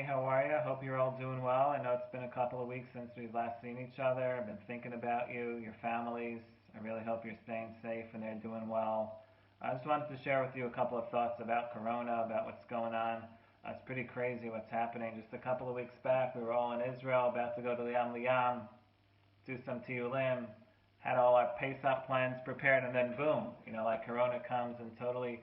how are you? Hope you're all doing well. I know it's been a couple of weeks since we've last seen each other. I've been thinking about you, your families. I really hope you're staying safe and they're doing well. I just wanted to share with you a couple of thoughts about Corona, about what's going on. It's pretty crazy what's happening. Just a couple of weeks back, we were all in Israel, about to go to the Yam Liyam, do some Olim, had all our Pesach plans prepared, and then boom, like Corona comes and totally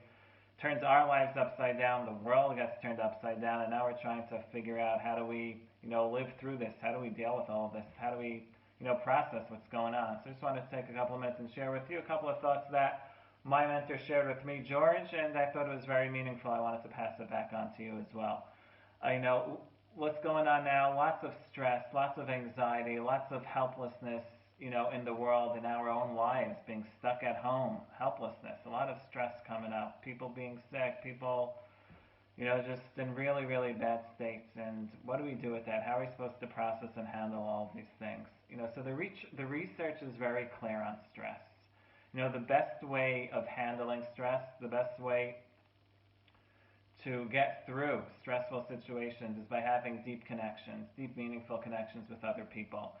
turns our lives upside down. The world gets turned upside down, and now we're trying to figure out how do we, live through this? How do we deal with all of this? How do we, process what's going on? So I just wanted to take a couple of minutes and share with you a couple of thoughts that my mentor shared with me, George, and I thought it was very meaningful. I wanted to pass it back on to you as well. I know what's going on now, lots of stress, lots of anxiety, lots of helplessness, in the world, in our own lives, being stuck at home, helplessness, a lot of stress coming up, people being sick, people, just in really, really bad states. And what do we do with that? How are we supposed to process and handle all of these things? So the research is very clear on stress. The best way of handling stress, the best way to get through stressful situations is by having deep connections, deep meaningful connections with other people.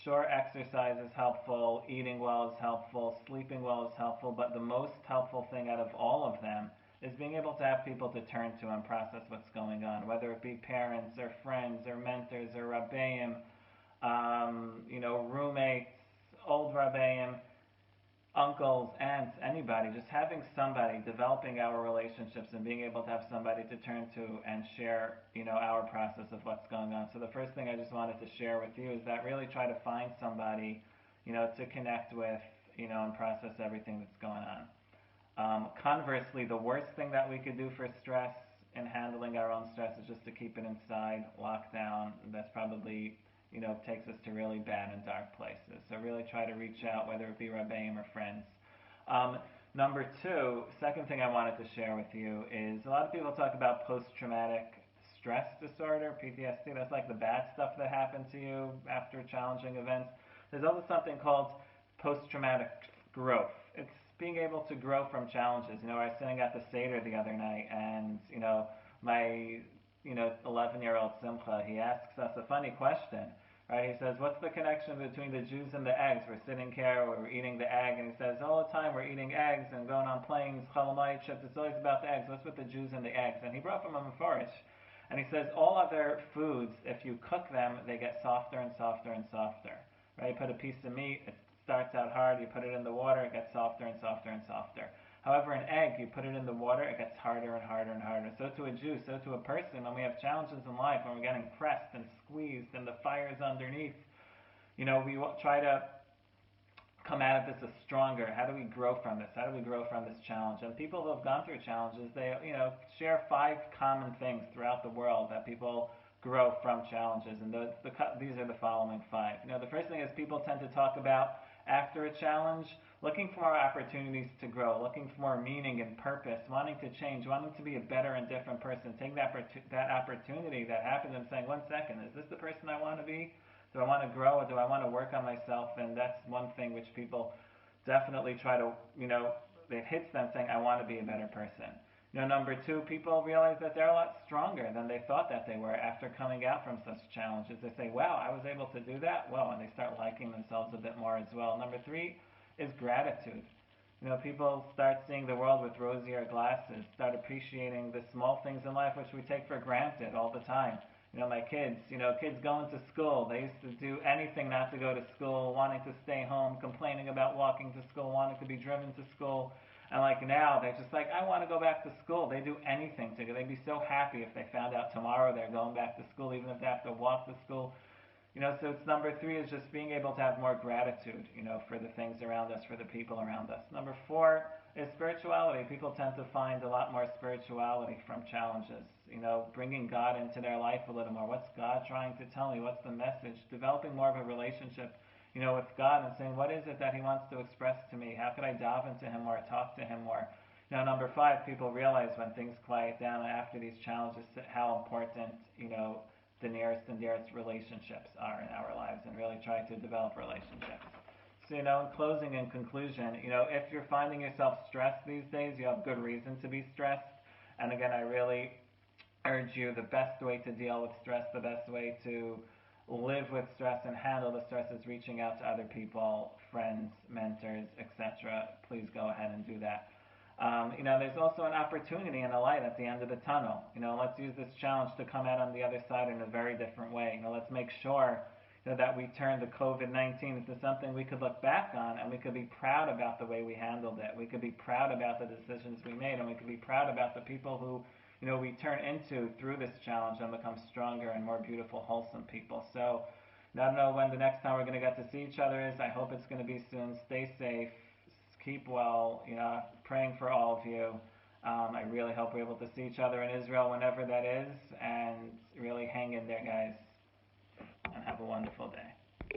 Sure, exercise is helpful, eating well is helpful, sleeping well is helpful, but the most helpful thing out of all of them is being able to have people to turn to and process what's going on, whether it be parents or friends or mentors or rabbeim, roommates, old rabbeim, uncles, aunts, anybody, just having somebody, developing our relationships and being able to have somebody to turn to and share, our process of what's going on. So the first thing I just wanted to share with you is that really try to find somebody, to connect with, and process everything that's going on. Conversely, the worst thing that we could do for stress and handling our own stress is just to keep it inside, locked down. That's probably takes us to really bad and dark places. So really try to reach out, whether it be rabbeim or friends. Number two, second thing I wanted to share with you is a lot of people talk about post-traumatic stress disorder, PTSD. That's like the bad stuff that happened to you after challenging events. There's also something called post-traumatic growth. It's being able to grow from challenges. I was sitting at the Seder the other night, and my 11-year-old Simcha, he asks us a funny question, right? He says, what's the connection between the Jews and the eggs? We're sitting here, we're eating the egg, and he says, all the time we're eating eggs and going on planes, chalamayit trips, it's always about the eggs. What's with the Jews and the eggs? And he brought from a mefarish, and he says, all other foods, if you cook them, they get softer and softer and softer, right? You put a piece of meat, it starts out hard, you put it in the water, it gets softer and softer and softer. However, an egg, you put it in the water, it gets harder and harder and harder. So to a Jew, so to a person, when we have challenges in life, when we're getting pressed and squeezed and the fire's underneath, we try to come out of this as stronger. How do we grow from this? How do we grow from this challenge? And people who have gone through challenges, they, share 5 common things throughout the world that people grow from challenges. And these are the following 5. The first thing is people tend to talk about after a challenge, looking for more opportunities to grow, looking for more meaning and purpose, wanting to change, wanting to be a better and different person, taking that opportunity that happens and saying, 1 second, is this the person I want to be? Do I want to grow, or do I want to work on myself? And that's one thing which people definitely try to, it hits them saying, I want to be a better person. Number 2, people realize that they're a lot stronger than they thought that they were after coming out from such challenges. They say, wow, I was able to do that? Well, and they start liking themselves a bit more as well. Number 3 is gratitude. People start seeing the world with rosier glasses, start appreciating the small things in life which we take for granted all the time. My kids, kids going to school, they used to do anything not to go to school, wanting to stay home, complaining about walking to school, wanting to be driven to school. And now, they're just like, I want to go back to school. They do anything to go. They'd be so happy if they found out tomorrow they're going back to school, even if they have to walk to school. So it's number 3 is just being able to have more gratitude, for the things around us, for the people around us. Number 4 is spirituality. People tend to find a lot more spirituality from challenges, bringing God into their life a little more. What's God trying to tell me? What's the message? Developing more of a relationship, with God and saying, what is it that he wants to express to me? How could I dive into him more, talk to him more? Number 5, people realize when things quiet down after these challenges how important, the nearest and dearest relationships are in our lives, and really try to develop relationships. So, in closing and conclusion, if you're finding yourself stressed these days, you have good reason to be stressed. And again, I really urge you the best way to deal with stress, the best way to live with stress and handle the stress is reaching out to other people, friends, mentors, etc. Please go ahead and do that. There's also an opportunity and a light at the end of the tunnel. Let's use this challenge to come out on the other side in a very different way. Let's make sure that we turn the COVID-19 into something we could look back on and we could be proud about the way we handled it. We could be proud about the decisions we made, and we could be proud about the people who we turn into through this challenge and become stronger and more beautiful, wholesome people. So I don't know when the next time we're going to get to see each other is. I hope it's going to be soon. Stay safe. Keep well. Praying for all of you. I really hope we're able to see each other in Israel whenever that is. And really hang in there, guys. And have a wonderful day.